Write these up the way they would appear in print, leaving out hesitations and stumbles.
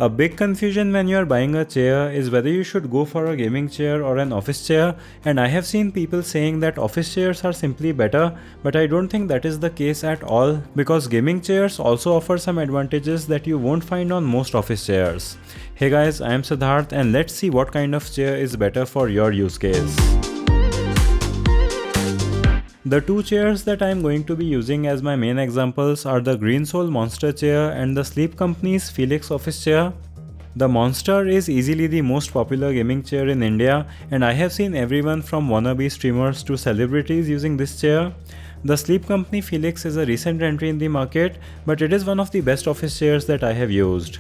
A big confusion when you are buying a chair is whether you should go for a gaming chair or an office chair, and I have seen people saying that office chairs are simply better, but I don't think that is the case at all, because gaming chairs also offer some advantages that you won't find on most office chairs. Hey guys, I am Siddharth and let's see what kind of chair is better for your use case. The two chairs that I am going to be using as my main examples are the Greensole Monster chair and the Sleep Company's Felix office chair. The Monster is easily the most popular gaming chair in India, and I have seen everyone from wannabe streamers to celebrities using this chair. The Sleep Company Felix is a recent entry in the market, but it is one of the best office chairs that I have used.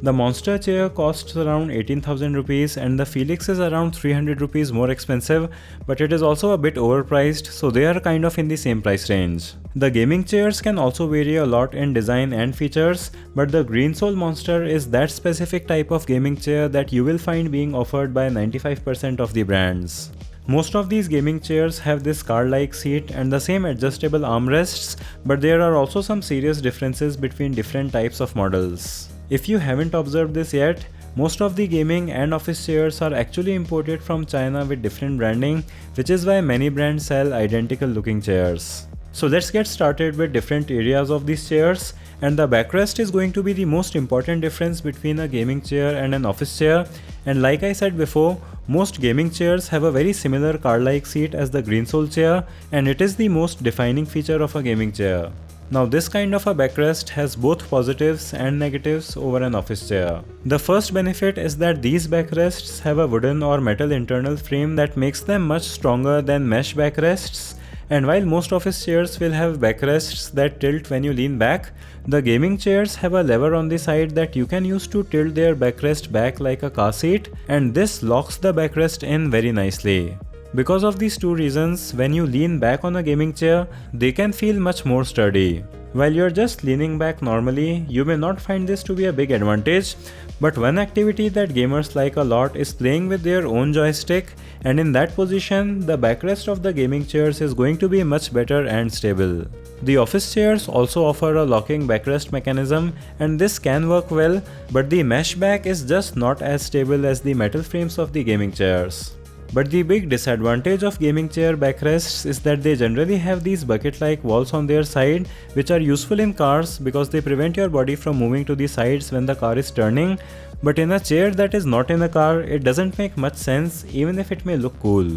The Monster chair costs around 18,000 rupees and the Felix is around 300 rupees more expensive, but it is also a bit overpriced, so they are kind of in the same price range. The gaming chairs can also vary a lot in design and features, but the Greensole Monster is that specific type of gaming chair that you will find being offered by 95% of the brands. Most of these gaming chairs have this car-like seat and the same adjustable armrests, but there are also some serious differences between different types of models. If you haven't observed this yet, most of the gaming and office chairs are actually imported from China with different branding, which is why many brands sell identical looking chairs. So let's get started with different areas of these chairs, and the backrest is going to be the most important difference between a gaming chair and an office chair, and like I said before, most gaming chairs have a very similar car-like seat as the Greensole chair, and it is the most defining feature of a gaming chair. Now this kind of a backrest has both positives and negatives over an office chair. The first benefit is that these backrests have a wooden or metal internal frame that makes them much stronger than mesh backrests, and while most office chairs will have backrests that tilt when you lean back, the gaming chairs have a lever on the side that you can use to tilt their backrest back like a car seat, and this locks the backrest in very nicely. Because of these two reasons, when you lean back on a gaming chair, they can feel much more sturdy. While you're just leaning back normally, you may not find this to be a big advantage, but one activity that gamers like a lot is playing with their own joystick, and in that position, the backrest of the gaming chairs is going to be much better and stable. The office chairs also offer a locking backrest mechanism, and this can work well, but the mesh back is just not as stable as the metal frames of the gaming chairs. But the big disadvantage of gaming chair backrests is that they generally have these bucket-like walls on their side, which are useful in cars because they prevent your body from moving to the sides when the car is turning, but in a chair that is not in a car, it doesn't make much sense even if it may look cool.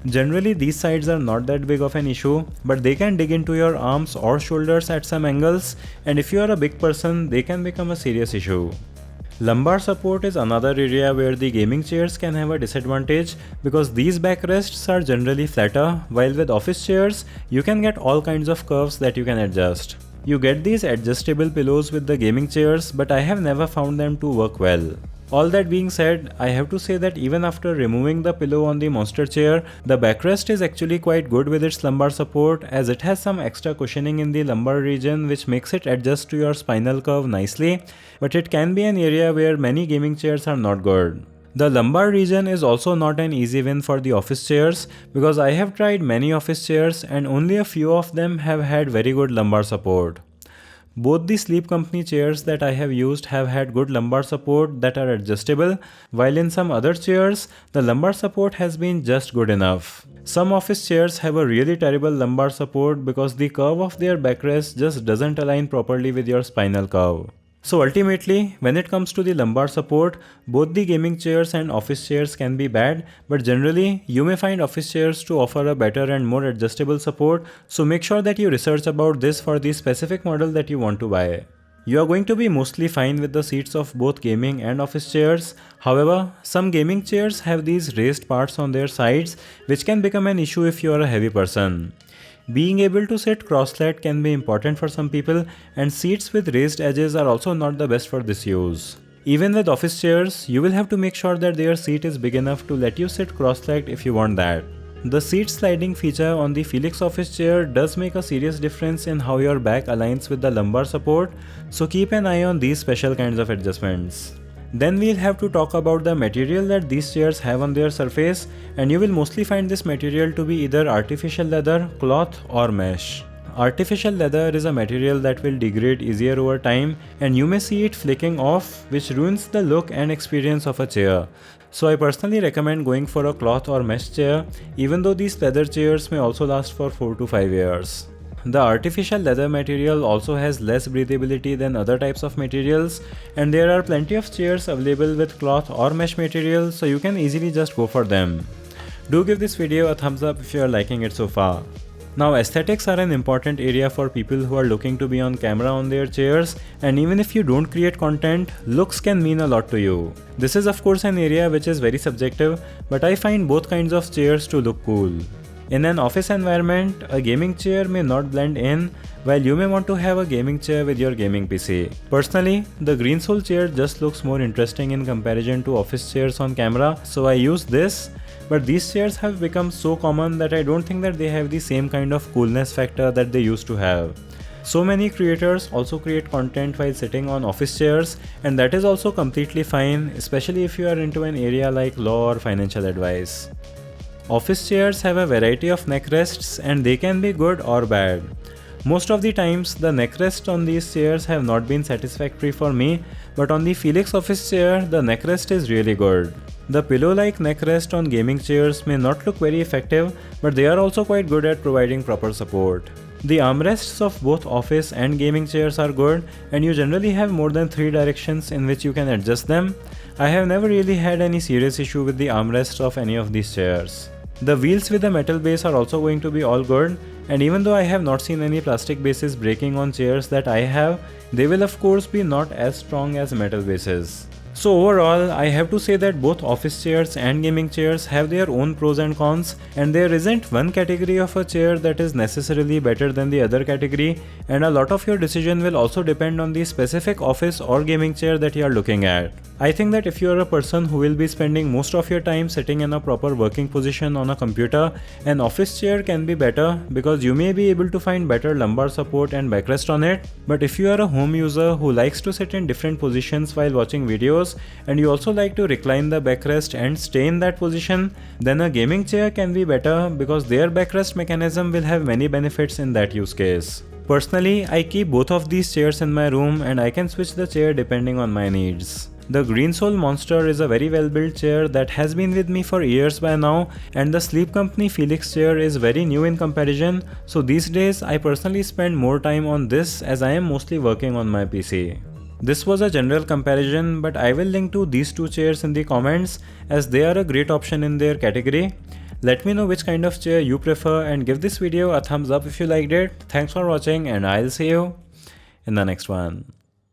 Generally these sides are not that big of an issue, but they can dig into your arms or shoulders at some angles, and if you are a big person, they can become a serious issue. Lumbar support is another area where the gaming chairs can have a disadvantage because these backrests are generally flatter, while with office chairs, you can get all kinds of curves that you can adjust. You get these adjustable pillows with the gaming chairs, but I have never found them to work well. All that being said, I have to say that even after removing the pillow on the Monster chair, the backrest is actually quite good with its lumbar support, as it has some extra cushioning in the lumbar region which makes it adjust to your spinal curve nicely, but it can be an area where many gaming chairs are not good. The lumbar region is also not an easy win for the office chairs because I have tried many office chairs and only a few of them have had very good lumbar support. Both the Sleep Company chairs that I have used have had good lumbar support that are adjustable, while in some other chairs, the lumbar support has been just good enough. Some office chairs have a really terrible lumbar support because the curve of their backrest just doesn't align properly with your spinal curve. So ultimately, when it comes to the lumbar support, both the gaming chairs and office chairs can be bad, but generally, you may find office chairs to offer a better and more adjustable support, so make sure that you research about this for the specific model that you want to buy. You are going to be mostly fine with the seats of both gaming and office chairs. However, some gaming chairs have these raised parts on their sides, which can become an issue if you are a heavy person. Being able to sit cross-legged can be important for some people, and seats with raised edges are also not the best for this use. Even with office chairs, you will have to make sure that their seat is big enough to let you sit cross-legged if you want that. The seat sliding feature on the Felix office chair does make a serious difference in how your back aligns with the lumbar support, so keep an eye on these special kinds of adjustments. Then we'll have to talk about the material that these chairs have on their surface, and you will mostly find this material to be either artificial leather, cloth or mesh. Artificial leather is a material that will degrade easier over time, and you may see it flicking off, which ruins the look and experience of a chair. So I personally recommend going for a cloth or mesh chair, even though these leather chairs may also last for 4 to 5 years. The artificial leather material also has less breathability than other types of materials, and there are plenty of chairs available with cloth or mesh material, so you can easily just go for them. Do give this video a thumbs up if you are liking it so far. Now, aesthetics are an important area for people who are looking to be on camera on their chairs, and even if you don't create content, looks can mean a lot to you. This is of course an area which is very subjective, but I find both kinds of chairs to look cool. In an office environment, a gaming chair may not blend in, while you may want to have a gaming chair with your gaming PC. Personally, the green sole chair just looks more interesting in comparison to office chairs on camera, so I use this. But these chairs have become so common that I don't think that they have the same kind of coolness factor that they used to have. So many creators also create content while sitting on office chairs, and that is also completely fine, especially if you are into an area like law or financial advice. Office chairs have a variety of neckrests, and they can be good or bad. Most of the times, the neckrest on these chairs have not been satisfactory for me, but on the Felix office chair, the neckrest is really good. The pillow-like neckrest on gaming chairs may not look very effective, but they are also quite good at providing proper support. The armrests of both office and gaming chairs are good, and you generally have more than 3 directions in which you can adjust them. I have never really had any serious issue with the armrests of any of these chairs. The wheels with the metal base are also going to be all good, and even though I have not seen any plastic bases breaking on chairs that I have, they will of course be not as strong as metal bases. So overall, I have to say that both office chairs and gaming chairs have their own pros and cons, and there isn't one category of a chair that is necessarily better than the other category, and a lot of your decision will also depend on the specific office or gaming chair that you are looking at. I think that if you are a person who will be spending most of your time sitting in a proper working position on a computer, an office chair can be better because you may be able to find better lumbar support and backrest on it. But if you are a home user who likes to sit in different positions while watching videos, and you also like to recline the backrest and stay in that position, then a gaming chair can be better because their backrest mechanism will have many benefits in that use case. Personally, I keep both of these chairs in my room, and I can switch the chair depending on my needs. The Green Soul Monster is a very well built chair that has been with me for years by now, and the Sleep Company Felix chair is very new in comparison, so these days I personally spend more time on this as I am mostly working on my PC. This was a general comparison, but I will link to these two chairs in the comments as they are a great option in their category. Let me know which kind of chair you prefer and give this video a thumbs up if you liked it. Thanks for watching, and I'll see you in the next one.